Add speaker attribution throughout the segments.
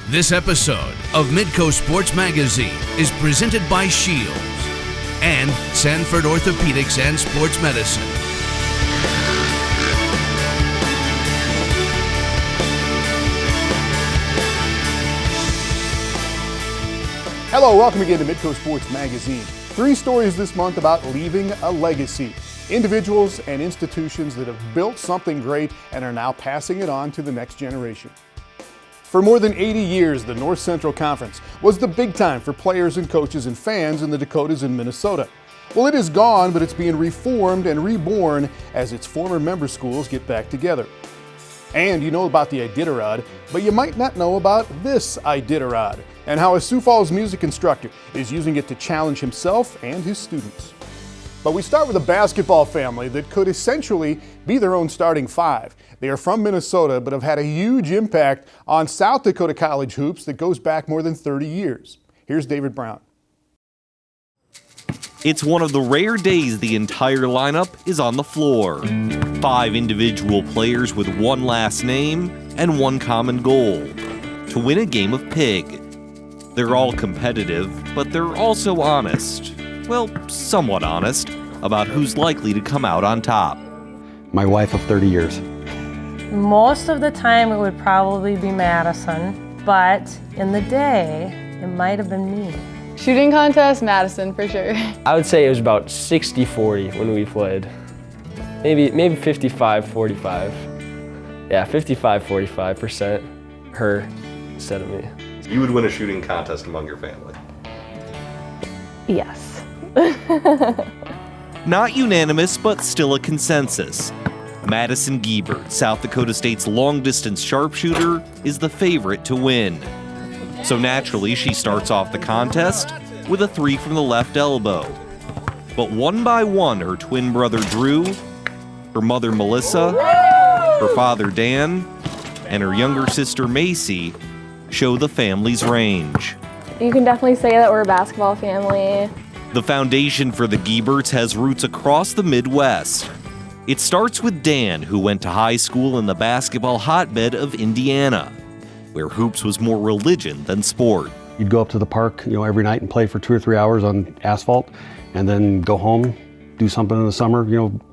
Speaker 1: This episode of Midco Sports Magazine is presented by SCHEELS and Sanford Orthopedics and Sports Medicine.
Speaker 2: Hello, welcome again to Midco Sports Magazine. 3 stories this month about leaving a legacy. Individuals and institutions that have built something great and are now passing it on to the next generation. For more than 80 years, the North Central Conference was the big time for players and coaches and fans in the Dakotas and Minnesota. Well, it is gone, but it's being reformed and reborn as its former member schools get back together. And you know about the Iditarod, but you might not know about this Iditarod and how a Sioux Falls music instructor is using it to challenge himself and his students. But we start with a basketball family that could essentially be their own starting 5. They are from Minnesota, but have had a huge impact on South Dakota college hoops that goes back more than 30 years. Here's David Brown.
Speaker 3: It's one of the rare days the entire lineup is on the floor. 5 individual players with one last name and one common goal: to win a game of pig. They're all competitive, but they're also honest. Well, somewhat honest about who's likely to come out on top.
Speaker 4: My wife of 30 years.
Speaker 5: Most of the time it would probably be Madison, but in the day, it might have been me.
Speaker 6: Shooting contest, Madison for sure.
Speaker 7: I would say it was about 60-40 when we played. Maybe 55-45. Yeah, 55-45% her instead of me.
Speaker 8: You would win a shooting contest among your family?
Speaker 5: Yes.
Speaker 3: Not unanimous, but still a consensus. Madison Guebert, South Dakota State's long-distance sharpshooter, is the favorite to win. So naturally, she starts off the contest with a 3 from the left elbow. But one by one, her twin brother Drew, her mother Melissa, her father Dan, and her younger sister Macy show the family's range.
Speaker 6: You can definitely say that we're a basketball family.
Speaker 3: The foundation for the Gueberts has roots across the Midwest. It starts with Dan, who went to high school in the basketball hotbed of Indiana, where hoops was more religion than sport.
Speaker 4: You'd go up to the park, every night and play for 2 or 3 hours on asphalt, and then go home, do something in the summer,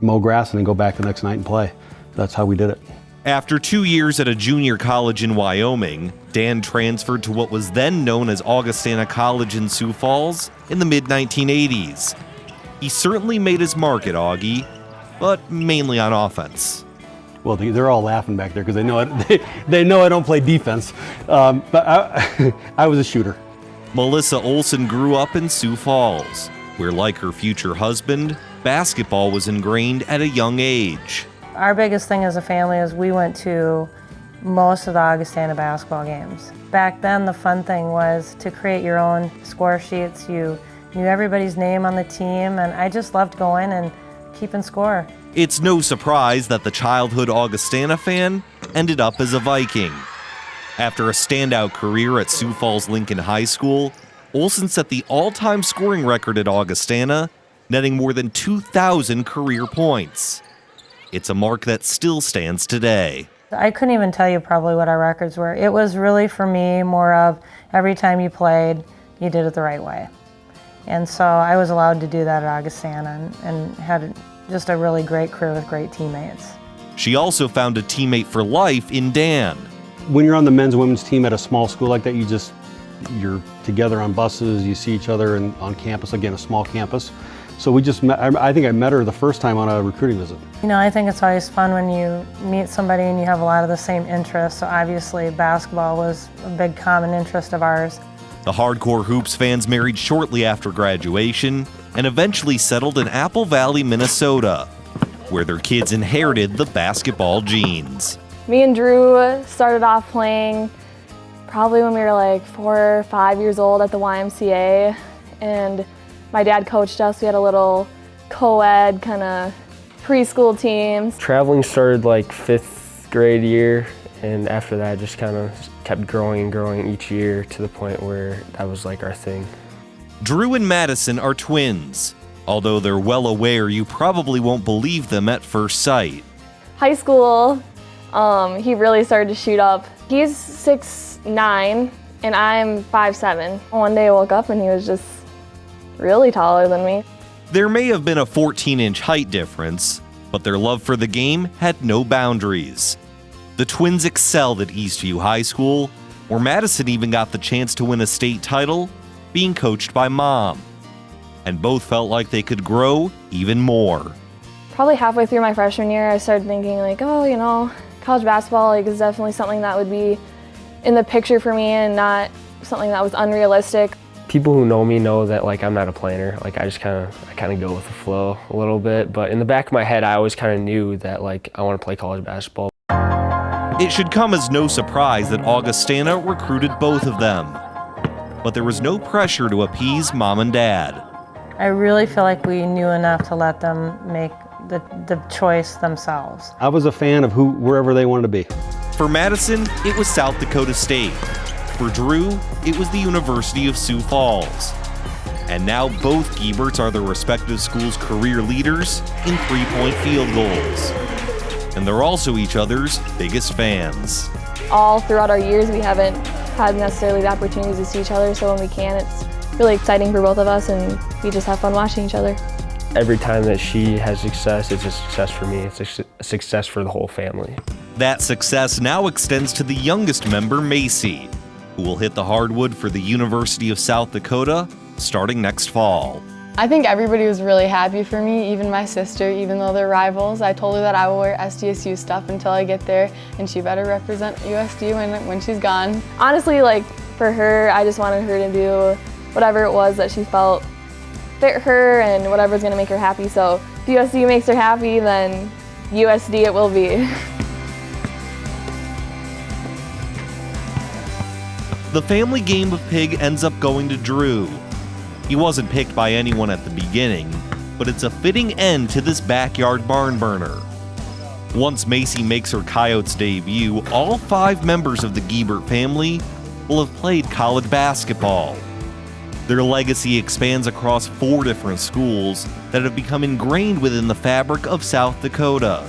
Speaker 4: mow grass, and then go back the next night and play. That's how we did it.
Speaker 3: After 2 years at a junior college in Wyoming, Dan transferred to what was then known as Augustana College in Sioux Falls in the mid-1980s. He certainly made his mark at Augie, but mainly on offense.
Speaker 4: Well, they're all laughing back there because they know I don't play defense, but I was a shooter.
Speaker 3: Melissa Olson grew up in Sioux Falls, where, like her future husband, basketball was ingrained at a young age.
Speaker 5: Our biggest thing as a family is we went to most of the Augustana basketball games. Back then, the fun thing was to create your own score sheets. You knew everybody's name on the team, and I just loved going and keeping score.
Speaker 3: It's no surprise that the childhood Augustana fan ended up as a Viking. After a standout career at Sioux Falls Lincoln High School, Olson set the all-time scoring record at Augustana, netting more than 2,000 career points. It's a mark that still stands today.
Speaker 5: I couldn't even tell you probably what our records were. It was really, for me, more of every time you played, you did it the right way. And so I was allowed to do that at Augustana and had just a really great career with great teammates.
Speaker 3: She also found a teammate for life in Dan.
Speaker 4: When you're on the men's and women's team at a small school like that, you're together on buses, you see each other on campus, again, a small campus. So we just met. I think I met her the first time on a recruiting visit.
Speaker 5: I think it's always fun when you meet somebody and you have a lot of the same interests. So obviously basketball was a big common interest of ours.
Speaker 3: The hardcore hoops fans married shortly after graduation and eventually settled in Apple Valley, Minnesota, where their kids inherited the basketball genes.
Speaker 6: Me and Drew started off playing probably when we were like 4 or 5 years old at the YMCA, and my dad coached us. We had a little co-ed kind of preschool team.
Speaker 7: Traveling started like 5th grade year, and after that just kind of kept growing and growing each year to the point where that was like our thing.
Speaker 3: Drew and Madison are twins, although they're well aware you probably won't believe them at first sight.
Speaker 6: High school, he really started to shoot up. He's 6'9", and I'm 5'7". One day I woke up and he was just really taller than me.
Speaker 3: There may have been a 14-inch height difference, but their love for the game had no boundaries. The twins excelled at Eastview High School, where Madison even got the chance to win a state title, being coached by Mom. And both felt like they could grow even more.
Speaker 6: Probably halfway through my freshman year, I started thinking like, oh, you know, college basketball like is definitely something that would be in the picture for me and not something that was unrealistic.
Speaker 7: People who know me know that like I'm not a planner. Like I kind of go with the flow a little bit. But in the back of my head, I always kind of knew that like I want to play college basketball.
Speaker 3: It should come as no surprise that Augustana recruited both of them. But there was no pressure to appease Mom and Dad.
Speaker 5: I really feel like we knew enough to let them make the choice themselves.
Speaker 4: I was a fan of wherever they wanted to be.
Speaker 3: For Madison, it was South Dakota State. For Drew, it was the University of Sioux Falls. And now both Gueberts are their respective schools' career leaders in three-point field goals. And they're also each other's biggest fans.
Speaker 6: All throughout our years, we haven't had necessarily the opportunities to see each other, so when we can, it's really exciting for both of us, and we just have fun watching each other.
Speaker 7: Every time that she has success, it's a success for me. It's a success for the whole family.
Speaker 3: That success now extends to the youngest member, Macy, who will hit the hardwood for the University of South Dakota starting next fall.
Speaker 9: I think everybody was really happy for me, even my sister, even though they're rivals. I told her that I will wear SDSU stuff until I get there, and she better represent USD when she's gone.
Speaker 6: Honestly, like for her, I just wanted her to do whatever it was that she felt fit her and whatever's gonna make her happy. So if USD makes her happy, then USD it will be.
Speaker 3: The family game of pig ends up going to Drew. He wasn't picked by anyone at the beginning, but it's a fitting end to this backyard barn burner. Once Macy makes her Coyotes debut, all 5 members of the Guebert family will have played college basketball. Their legacy expands across 4 different schools that have become ingrained within the fabric of South Dakota.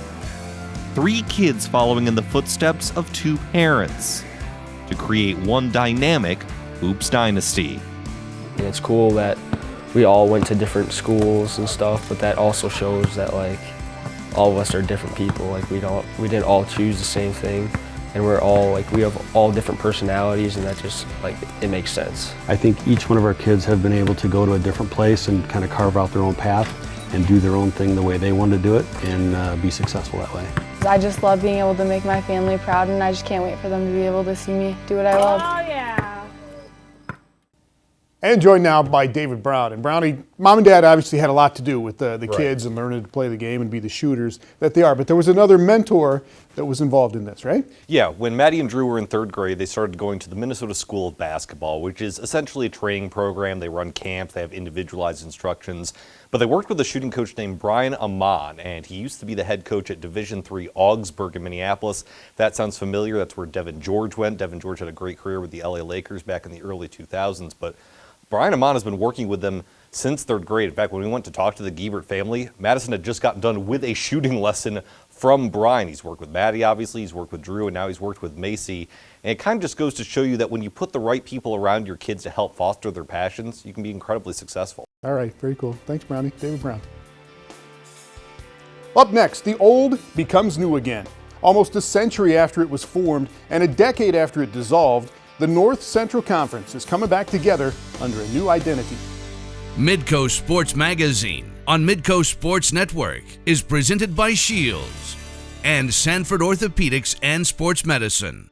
Speaker 3: 3 kids following in the footsteps of 2 parents to create one dynamic hoops dynasty.
Speaker 7: And it's cool that we all went to different schools and stuff, but that also shows that like all of us are different people. Like we didn't all choose the same thing, and we have all different personalities, and that just like it makes sense.
Speaker 4: I think each one of our kids have been able to go to a different place and kind of carve out their own path and do their own thing the way they want to do it and be successful that way.
Speaker 9: I just love being able to make my family proud, and I just can't wait for them to be able to see me do what I love.
Speaker 6: Oh yeah.
Speaker 2: And joined now by David Brown. And Brownie, Mom and Dad obviously had a lot to do with the
Speaker 8: Right.
Speaker 2: kids and learning to play the game and be the shooters that they are. But there was another mentor that was involved in this, right?
Speaker 8: Yeah, when Maddie and Drew were in 3rd grade, they started going to the Minnesota School of Basketball, which is essentially a training program. They run camps, they have individualized instructions. But they worked with a shooting coach named Brian Amon, and he used to be the head coach at Division III Augsburg in Minneapolis. If that sounds familiar, that's where Devin George went. Devin George had a great career with the LA Lakers back in the early 2000s. But Brian Amon has been working with them since 3rd grade. In fact, when we went to talk to the Guebert family, Madison had just gotten done with a shooting lesson from Brian. He's worked with Maddie, obviously, he's worked with Drew, and now he's worked with Macy. And it kind of just goes to show you that when you put the right people around your kids to help foster their passions, you can be incredibly successful.
Speaker 2: All right, very cool. Thanks, Brownie. David Brown. Up next, the old becomes new again. Almost a century after it was formed and a decade after it dissolved, the North Central Conference is coming back together under a new identity.
Speaker 1: Midco Sports Magazine on Midco Sports Network is presented by SCHEELS and Sanford Orthopedics and Sports Medicine.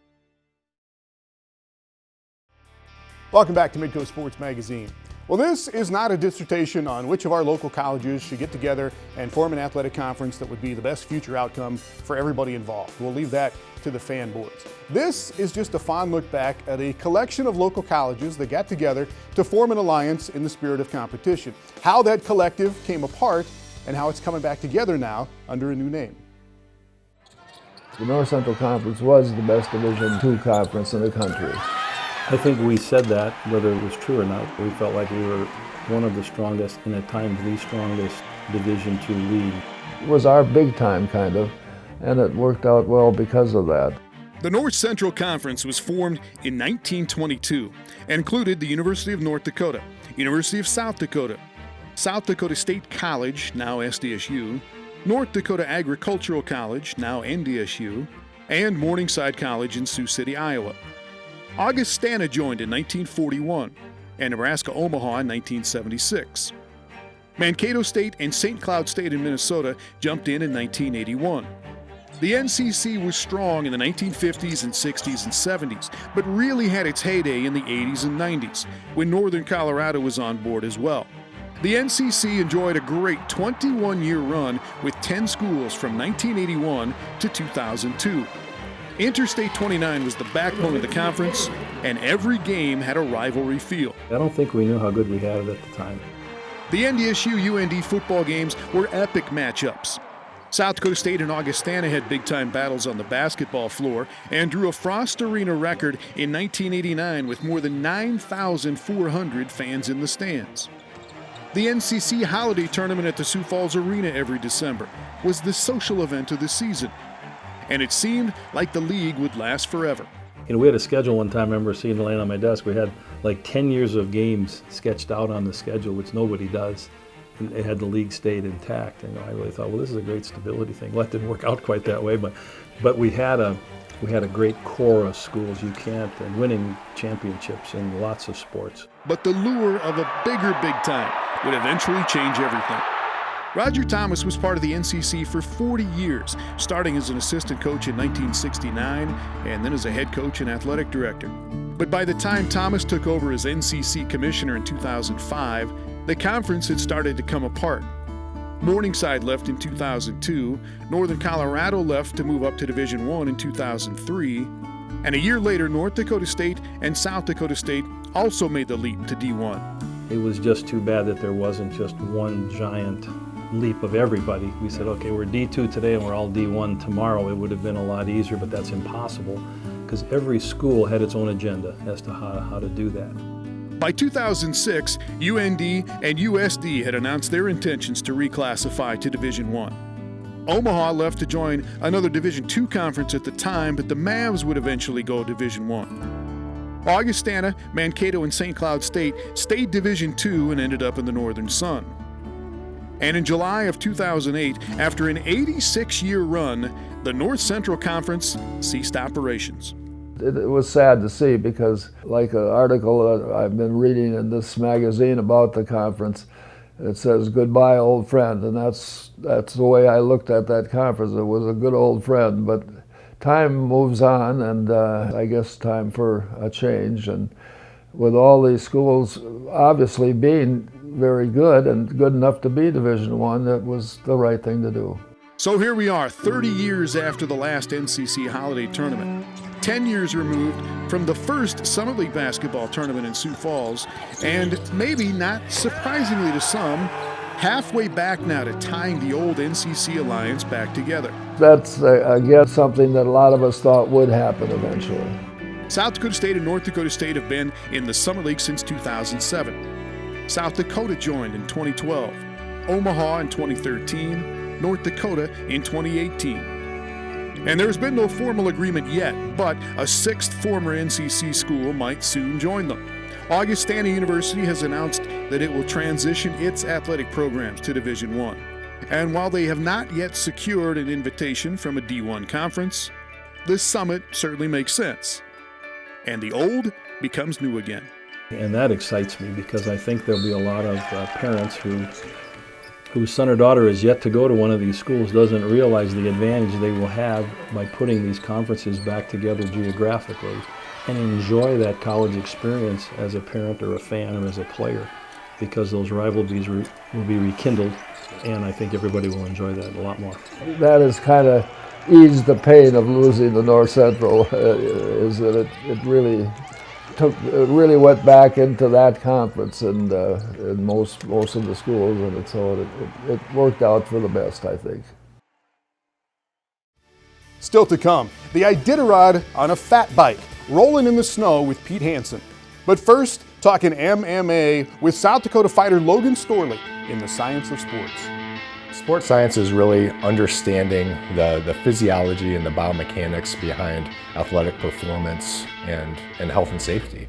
Speaker 2: Welcome back to Midco Sports Magazine. Well, this is not a dissertation on which of our local colleges should get together and form an athletic conference that would be the best future outcome for everybody involved. We'll leave that to the fan boards. This is just a fond look back at a collection of local colleges that got together to form an alliance in the spirit of competition. How that collective came apart and how it's coming back together now under a new name.
Speaker 10: The North Central Conference was the best Division II conference in the country.
Speaker 11: I think we said that, whether it was true or not. We felt like we were one of the strongest, and at times the strongest Division II league.
Speaker 10: It was our big time, kind of, and it worked out well because of that.
Speaker 2: The North Central Conference was formed in 1922 and included the University of North Dakota, University of South Dakota, South Dakota State College, now SDSU, North Dakota Agricultural College, now NDSU, and Morningside College in Sioux City, Iowa. Augustana joined in 1941, and Nebraska-Omaha in 1976. Mankato State and St. Cloud State in Minnesota jumped in 1981. The NCC was strong in the 1950s and 60s and 70s, but really had its heyday in the 80s and 90s, when Northern Colorado was on board as well. The NCC enjoyed a great 21-year run with 10 schools from 1981 to 2002. Interstate 29 was the backbone of the conference, and every game had a rivalry feel.
Speaker 11: I don't think we knew how good we had it at the time.
Speaker 2: The NDSU-UND football games were epic matchups. South Dakota State and Augustana had big-time battles on the basketball floor and drew a Frost Arena record in 1989 with more than 9,400 fans in the stands. The NCC Holiday Tournament at the Sioux Falls Arena every December was the social event of the season, and it seemed like the league would last forever.
Speaker 11: You know, we had a schedule one time, I remember seeing it laying on my desk. We had like 10 years of games sketched out on the schedule, which nobody does. And it had the league stayed intact. And I really thought, well, this is a great stability thing. Well, that didn't work out quite that way, but we had a great core of schools and winning championships in lots of sports.
Speaker 2: But the lure of a bigger big time would eventually change everything. Roger Thomas was part of the NCC for 40 years, starting as an assistant coach in 1969 and then as a head coach and athletic director. But by the time Thomas took over as NCC commissioner in 2005, the conference had started to come apart. Morningside left in 2002, Northern Colorado left to move up to Division I in 2003, and a year later North Dakota State and South Dakota State also made the leap to D1.
Speaker 11: It was just too bad that there wasn't just one giant leap of everybody. We said, okay, we're D2 today and we're all D1 tomorrow. It would have been a lot easier, but that's impossible because every school had its own agenda as to how to do that.
Speaker 2: By 2006, UND and USD had announced their intentions to reclassify to Division I. Omaha left to join another Division II conference at the time, but the Mavs would eventually go Division I. Augustana, Mankato, and St. Cloud State stayed Division II and ended up in the Northern Sun. And in July of 2008, after an 86-year run, the North Central Conference ceased operations.
Speaker 10: It was sad to see because, like an article that I've been reading in this magazine about the conference, it says, "Goodbye, old friend," and that's the way I looked at that conference. It was a good old friend, but time moves on, and I guess time for a change. And with all these schools obviously being very good and good enough to be Division I, that was the right thing to do.
Speaker 2: So here we are, 30 years after the last NCC Holiday Tournament, 10 years removed from the first Summer League basketball tournament in Sioux Falls, and maybe not surprisingly to some, halfway back now to tying the old NCC alliance back together.
Speaker 10: That's, again, something that a lot of us thought would happen eventually.
Speaker 2: South Dakota State and North Dakota State have been in the Summer League since 2007. South Dakota joined in 2012, Omaha in 2013, North Dakota in 2018. And there's been no formal agreement yet, but a sixth former NCC school might soon join them. Augustana University has announced that it will transition its athletic programs to Division I. And while they have not yet secured an invitation from a D1 conference, this summit certainly makes sense. And the old becomes new again.
Speaker 11: And that excites me because I think there'll be a lot of parents whose son or daughter is yet to go to one of these schools doesn't realize the advantage they will have by putting these conferences back together geographically and enjoy that college experience as a parent or a fan or as a player, because those rivalries will be rekindled, and I think everybody will enjoy that a lot more.
Speaker 10: That has kind of eased the pain of losing the North Central, is that it really went back into that conference and in most of the schools, and so it worked out for the best, I think.
Speaker 2: Still to come, the Iditarod on a fat bike, rolling in the snow with Pete Hansen. But first, talking MMA with South Dakota fighter Logan Storley in the Science of Sports.
Speaker 12: Sports science is really understanding the physiology and the biomechanics behind athletic performance and health and safety.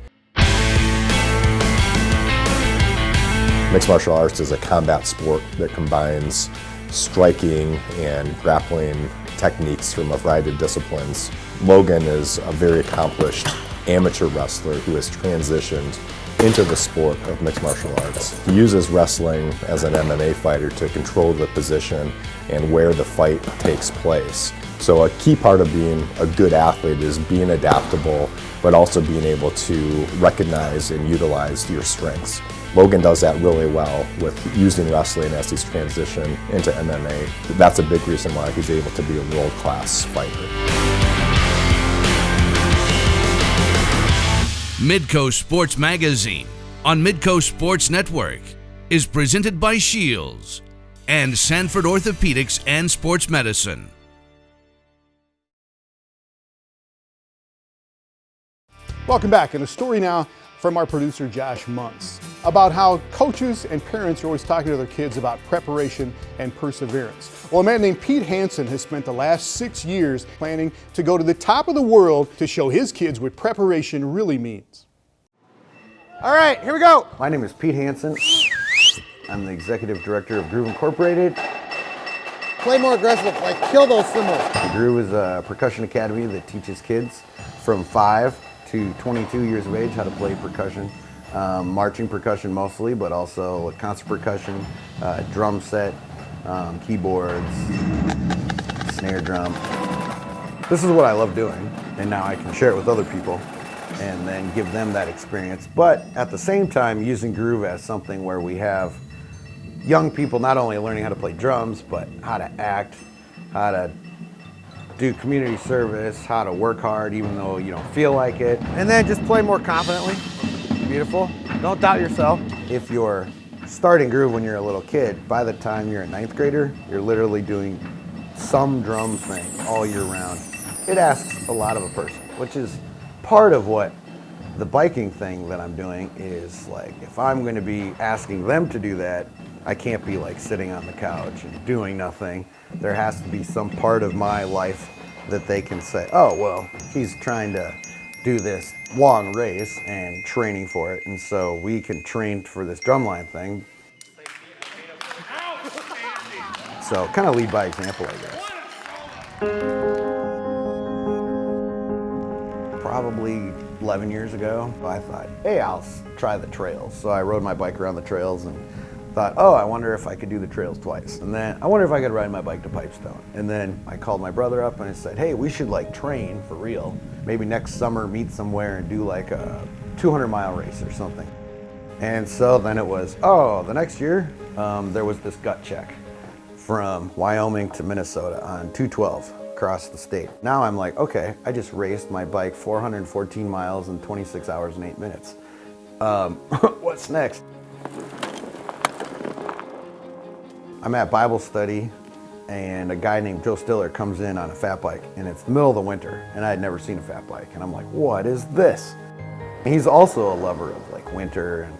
Speaker 12: Mixed martial arts is a combat sport that combines striking and grappling techniques from a variety of disciplines. Logan is a very accomplished amateur wrestler who has transitioned into the sport of mixed martial arts. He uses wrestling as an MMA fighter to control the position and where the fight takes place. So a key part of being a good athlete is being adaptable, but also being able to recognize and utilize your strengths. Logan does that really well with using wrestling as he's transitioned into MMA. That's a big reason why he's able to be a world-class fighter.
Speaker 1: Midco Sports Magazine on Midco Sports Network is presented by SCHEELS and Sanford Orthopedics and Sports Medicine.
Speaker 2: Welcome back, and a story now from our producer Josh Muntz about how coaches and parents are always talking to their kids about preparation and perseverance. Well, a man named Pete Hansen has spent the last 6 years planning to go to the top of the world to show his kids what preparation really means.
Speaker 13: All right, here we go. My name is Pete Hansen. I'm the executive director of Groove Incorporated. Play more aggressive, like kill those cymbals. Groove is a percussion academy that teaches kids from 5 to 22 years of age how to play percussion. Marching percussion mostly, but also concert percussion, drum set, keyboards, snare drum. This is what I love doing, and now I can share it with other people and then give them that experience. But at the same time, using Groove as something where we have young people not only learning how to play drums, but how to act, how to do community service, how to work hard even though you don't feel like it, and then just play more confidently. Beautiful. Don't doubt yourself. If you're starting Groove when you're a little kid, by the time you're a 9th grader, you're literally doing some drum thing all year round. It asks a lot of a person, which is part of what the biking thing that I'm doing is like. If I'm going to be asking them to do that, I can't be like sitting on the couch and doing nothing. There has to be some part of my life that they can say, oh, well, he's trying to do this long race and training for it, and so we can train for this drumline thing. So kind of lead by example, I guess. Probably 11 years ago, I thought, hey, I'll try the trails. So I rode my bike around the trails and thought, oh, I wonder if I could do the trails twice. And then I wonder if I could ride my bike to Pipestone. And then I called my brother up and I said, hey, we should like train for real. Maybe next summer meet somewhere and do like a 200-mile race or something. And so then it was, oh, the next year, there was this gut check from Wyoming to Minnesota on 212 across the state. Now I'm like, okay, I just raced my bike 414 miles in 26 hours and 8 minutes. What's next? I'm at Bible study and a guy named Joe Stiller comes in on a fat bike, and it's the middle of the winter and I had never seen a fat bike, and I'm like, what is this? And he's also a lover of like winter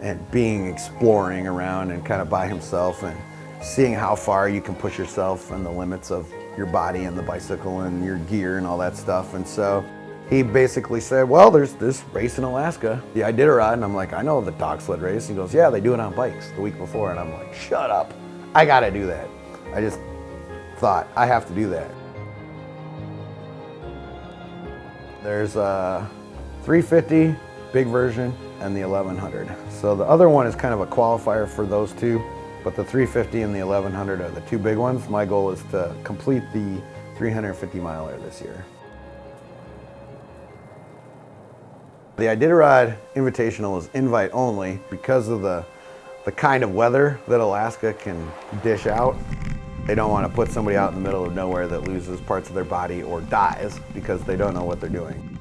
Speaker 13: and exploring around and kind of by himself and seeing how far you can push yourself and the limits of your body and the bicycle and your gear and all that stuff. And so he basically said, well, there's this race in Alaska, the Iditarod, and I'm like, I know the dog sled race. He goes, yeah, they do it on bikes the week before. And I'm like, shut up. I gotta do that. I just thought, I have to do that. There's a 350, big version, and the 1100. So the other one is kind of a qualifier for those two, but the 350 and the 1100 are the two big ones. My goal is to complete the 350 miler this year. The Iditarod Invitational is invite only because of the kind of weather that Alaska can dish out. They don't want to put somebody out in the middle of nowhere that loses parts of their body or dies because they don't know what they're doing.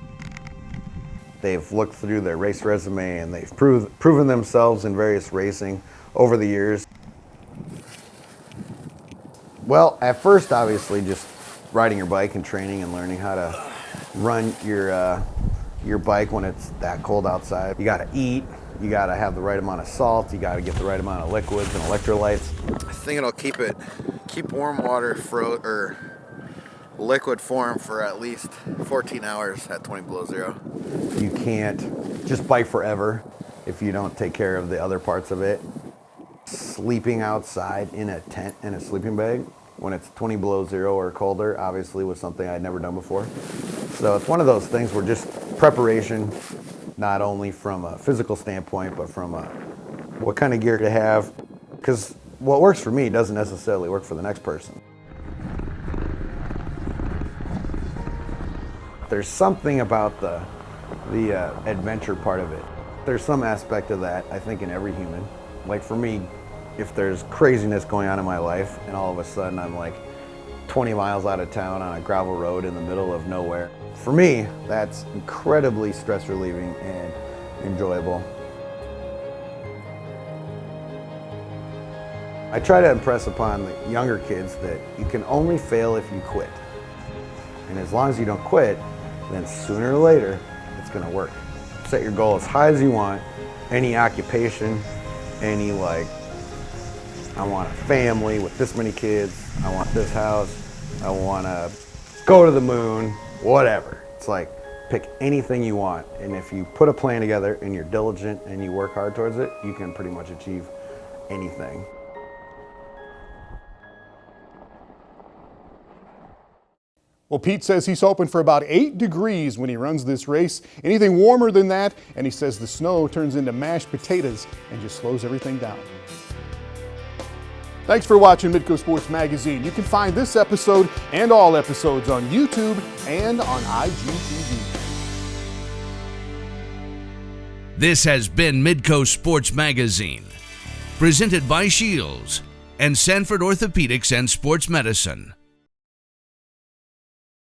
Speaker 13: They've looked through their race resume and they've proven themselves in various racing over the years. Well, at first, obviously, just riding your bike and training and learning how to run your bike when it's that cold outside. You gotta eat, You gotta have the right amount of salt, you gotta get the right amount of liquids and electrolytes. I think it'll keep warm water or liquid form for at least 14 hours at 20 below zero. You can't just bike forever if you don't take care of the other parts of it. Sleeping outside in a tent in a sleeping bag when it's 20 below zero or colder obviously was something I'd never done before. So it's one of those things where just preparation, not only from a physical standpoint, but from what kind of gear to have, because what works for me doesn't necessarily work for the next person. There's something about the adventure part of it. There's some aspect of that, I think, in every human. Like for me, if there's craziness going on in my life and all of a sudden I'm like 20 miles out of town on a gravel road in the middle of nowhere, for me, that's incredibly stress relieving and enjoyable. I try to impress upon the younger kids that you can only fail if you quit. And as long as you don't quit, then sooner or later, it's gonna work. Set your goal as high as you want, any occupation, any I want a family with this many kids, I want this house, I wanna go to the moon, whatever. It's like, pick anything you want, and if you put a plan together and you're diligent and you work hard towards it, you can pretty much achieve anything.
Speaker 2: Well, Pete says he's hoping for about 8 degrees when he runs this race. Anything warmer than that, and he says the snow turns into mashed potatoes and just slows everything down. Thanks for watching Midco Sports Magazine. You can find this episode and all episodes on YouTube and on IGTV.
Speaker 1: This has been Midco Sports Magazine, presented by SCHEELS and Sanford Orthopedics and Sports Medicine.